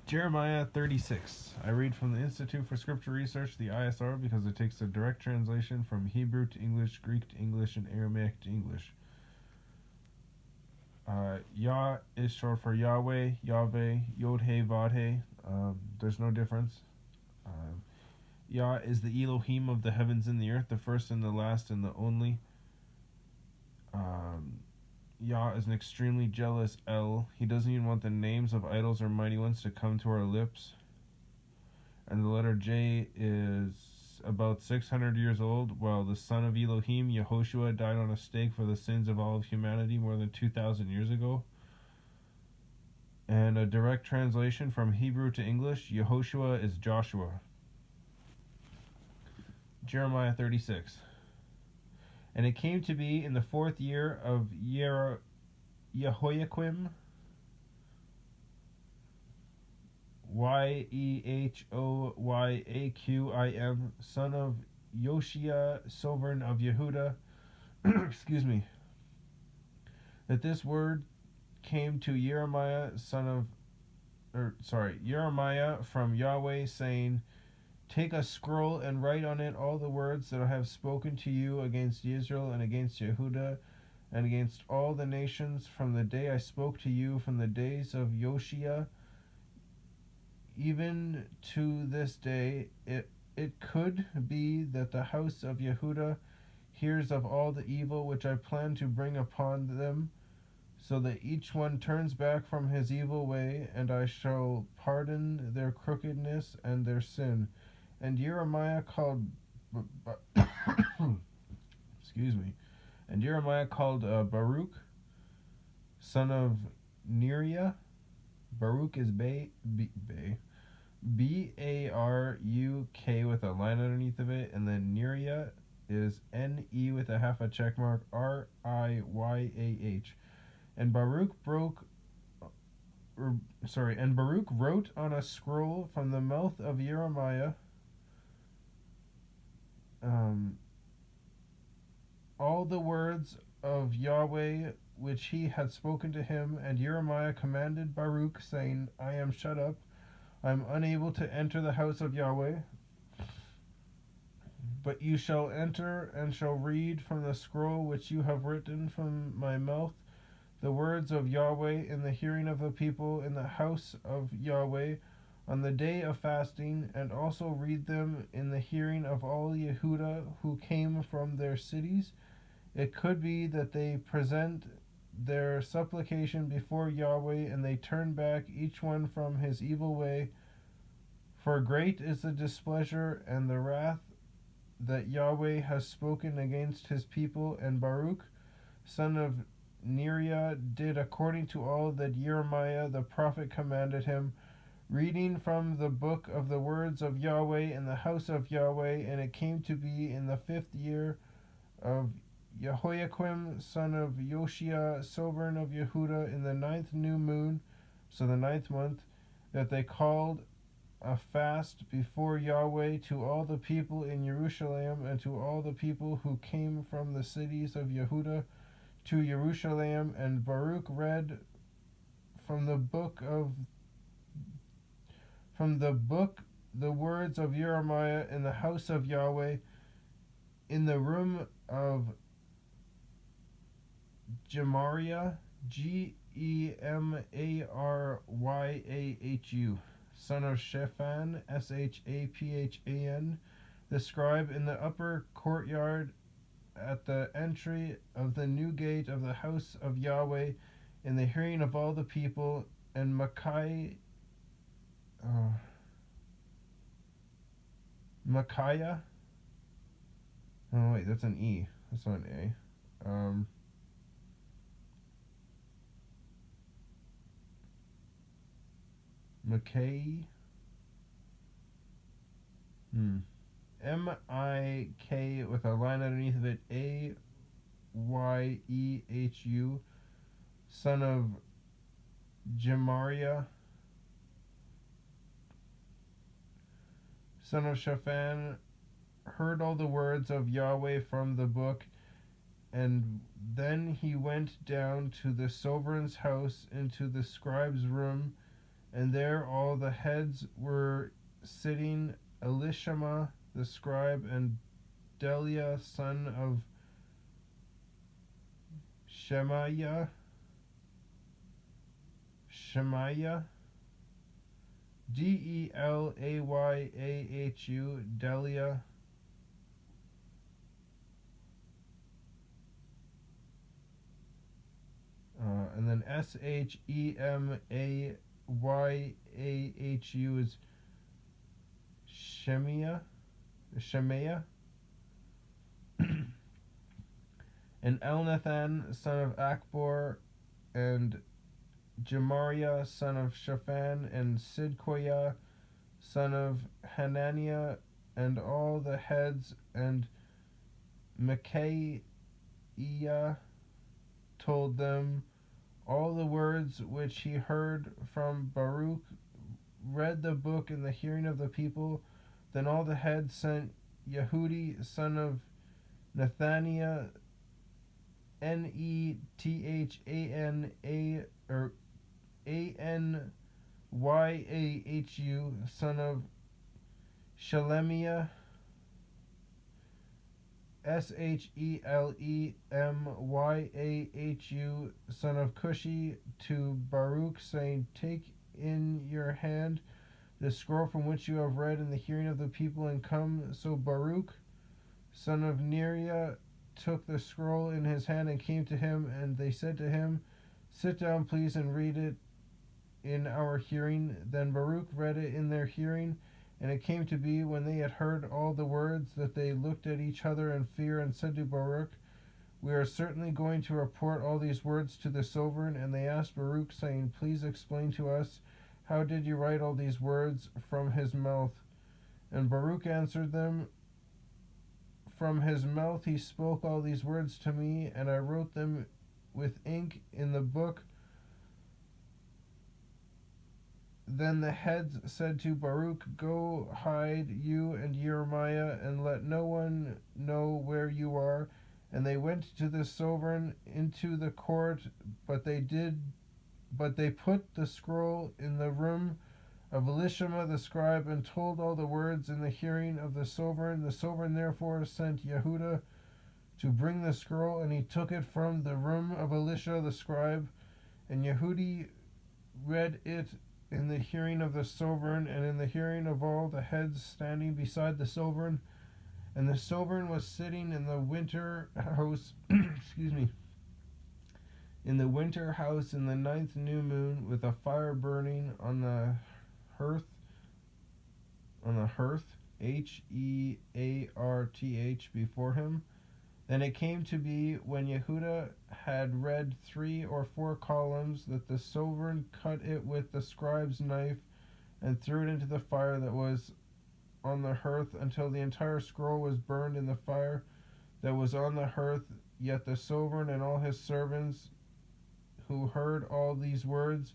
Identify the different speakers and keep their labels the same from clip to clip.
Speaker 1: Jeremiah 36. I read from the Institute for Scripture Research, the ISR, because it takes a direct translation from Hebrew to English, Greek to English, and Aramaic to English. Yah is short for Yahweh, YahWeh, Yod-He, Vod-He. There's no difference. Yah is the Elohim of the heavens and the earth, the first and the last and the only. Yah is an extremely jealous El. He doesn't even want the names of idols or mighty ones to come to our lips. And the letter J is about 600 years old, while the son of Elohim, Yehoshua, died on a stake for the sins of all of humanity more than 2,000 years ago. And a direct translation from Hebrew to English, Yehoshua is Joshua. Jeremiah 36. And it came to be in the 4th year of Yehoiakim, Yehoyaqim, son of Yoshia, sovereign of Yehuda, excuse me, that this word came to Jeremiah Jeremiah from YahWeh, saying, Take a scroll and write on it all the words that I have spoken to you against Israel and against Yehuda and against all the nations from the day I spoke to you, from the days of Yoshia, even to this day. It could be that the house of Yehuda hears of all the evil which I plan to bring upon them, so that each one turns back from his evil way, and I shall pardon their crookedness and their sin. And Jeremiah called excuse me. And Jeremiah called Baruch, son of Neriah. Baruch is B-A-R-U-K with a line underneath of it, and then Neriah is N-E with a half a check mark, R-I-Y-A-H. And Baruch wrote on a scroll from the mouth of Jeremiah all the words of YahWeh which he had spoken to him. And Jeremiah commanded Baruch, saying, I am shut up, I am unable to enter the house of YahWeh. But you shall enter and shall read from the scroll which you have written from my mouth the words of YahWeh in the hearing of the people in the house of YahWeh on the day of fasting, and also read them in the hearing of all Yehuda who came from their cities. It could be that they present their supplication before YahWeh, and they turn back each one from his evil way. For great is the displeasure and the wrath that YahWeh has spoken against his people. And Baruch, son of Neriah, did according to all that Jeremiah the prophet commanded him, reading from the book of the words of YahWeh in the house of YahWeh. And it came to be in the 5th year of Yehoiakim, son of Yoshia, sovereign of Yehuda, in the 9th new moon, so the 9th month, that they called a fast before YahWeh to all the people in Jerusalem and to all the people who came from the cities of Yehuda to Jerusalem. And Baruch read from the book the words of Jeremiah in the house of YahWeh in the room of Gemariah, Gemaryahu, son of Shaphan, Shaphan, the scribe, in the upper courtyard at the entry of the new gate of the house of YahWeh, in the hearing of all the people. And Micaiah, oh wait, that's an E, that's not an A. McKay, M-I-K with a line underneath of it, A-Y-E-H-U, son of Gemariah, son of Shaphan, heard all the words of YahWeh from the book. And then he went down to the sovereign's house into the scribe's room, And there all the heads were sitting, Elishama the scribe, and Delaiah son of Shemaiah, Delayyahu, Delaiah, and then Shemayahu is Shemaiah, and Elnathan son of Akbor, and Gemariah son of Shaphan, and Sidkoiah son of Hananiah, and all the heads, and Micaiah told them all the words which he heard from Baruch, read the book in the hearing of the people. Then all the heads sent Yehudi son of Nethaniah, Nethanyahu, or Anyahu, son of Shelemiah, Shelemiyahu, son of Cushi, to Baruch, saying, Take in your hand the scroll from which you have read in the hearing of the people, and come. So Baruch, son of Neriah, took the scroll in his hand and came to him, and they said to him, Sit down, please, and read it in our hearing. Then Baruch read it in their hearing. And it came to be, when they had heard all the words, that they looked at each other in fear, and said to Baruch, We are certainly going to report all these words to the sovereign. And they asked Baruch, saying, Please explain to us, how did you write all these words from his mouth? And Baruch answered them, From his mouth he spoke all these words to me, and I wrote them with ink in the book. Then the heads said to Baruch, Go hide, you and Jeremiah, and let no one know where you are. And they went to the sovereign into the court, but they put the scroll in the room of Elishama the scribe, and told all the words in the hearing of the sovereign. The sovereign therefore sent Yehuda to bring the scroll, and he took it from the room of Elisha the scribe, and Yehudi read it in the hearing of the sovereign, and in the hearing of all the heads standing beside the sovereign. And the sovereign was sitting in the winter house in the winter house in the 9th new moon, with a fire burning on the hearth, Hearth, before him. Then it came to be, when Yehuda had read 3 or 4 columns, that the sovereign cut it with the scribe's knife, and threw it into the fire that was on the hearth, until the entire scroll was burned in the fire that was on the hearth. Yet the sovereign and all his servants, who heard all these words,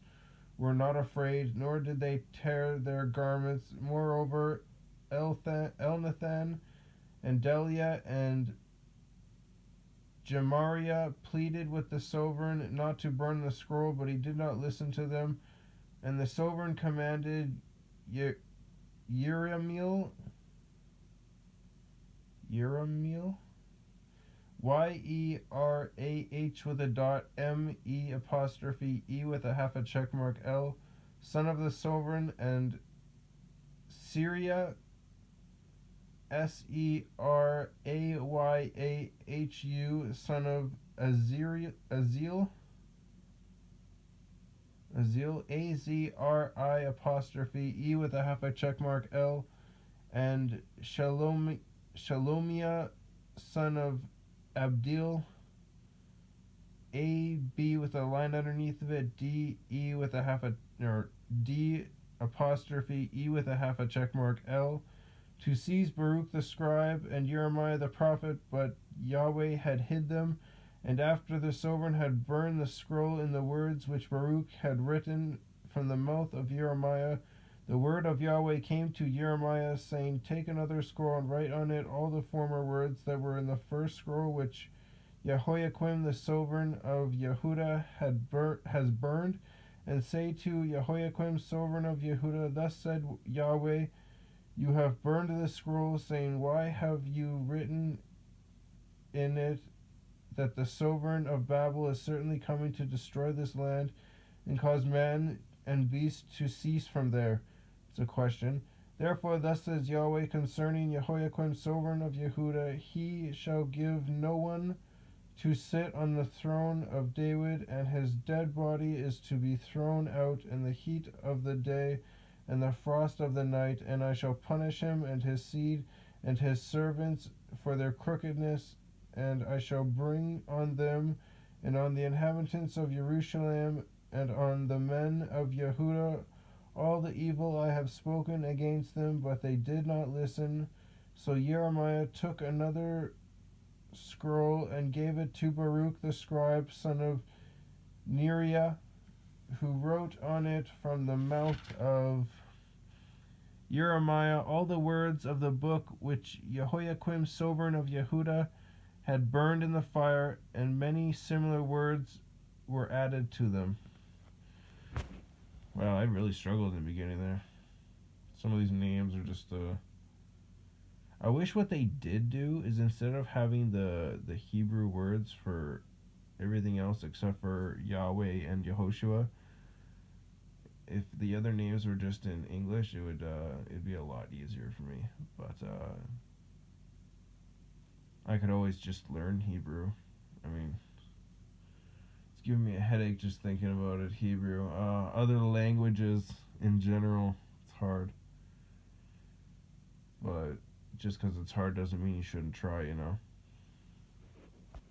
Speaker 1: were not afraid, nor did they tear their garments. Moreover, Elnathan and Delaiah and Gemariah pleaded with the sovereign not to burn the scroll, but he did not listen to them. And the sovereign commanded Yeramiel, Yerah with a dot, M-E apostrophe E with a half a check mark L, son of the sovereign, and Syria, Serayyahu, son of Azil, Azri apostrophe E with a half a check mark L, and Shalomiah, son of Abdil, A-B with a line underneath of it, D-E with a half a, or D apostrophe E with a half a check mark L, to seize Baruch the scribe and Jeremiah the prophet, but YahWeh had hid them. And after the sovereign had burned the scroll in the words which Baruch had written from the mouth of Jeremiah, the word of YahWeh came to Jeremiah, saying, Take another scroll and write on it all the former words that were in the first scroll, which Jehoiakim the sovereign of Yehuda has burned, and say to Jehoiakim, sovereign of Yehuda, thus said Yahweh, you have burned the scroll, saying, why have you written in it that the sovereign of Babel is certainly coming to destroy this land and cause man and beast to cease from there? It's a question. Therefore, thus says Yahweh concerning Jehoiakim, sovereign of Yehuda, he shall give no one to sit on the throne of David, and his dead body is to be thrown out in the heat of the day and the frost of the night, and I shall punish him and his seed and his servants for their crookedness, and I shall bring on them and on the inhabitants of Jerusalem and on the men of Yehuda all the evil I have spoken against them, but they did not listen. So Jeremiah took another scroll and gave it to Baruch the scribe, son of Neriah, who wrote on it from the mouth of Jeremiah all the words of the book which Jehoiakim, sovereign of Yehuda, had burned in the fire, and many similar words were added to them. Wow, I really struggled in the beginning there. Some of these names are just I wish what they did do is instead of having the Hebrew words for everything else except for Yahweh and Yehoshua, if the other names were just in English, it'd be a lot easier for me. But I could always just learn Hebrew. I mean, it's giving me a headache just thinking about it. Hebrew, other languages in general, it's hard. But just because it's hard doesn't mean you shouldn't try, you know.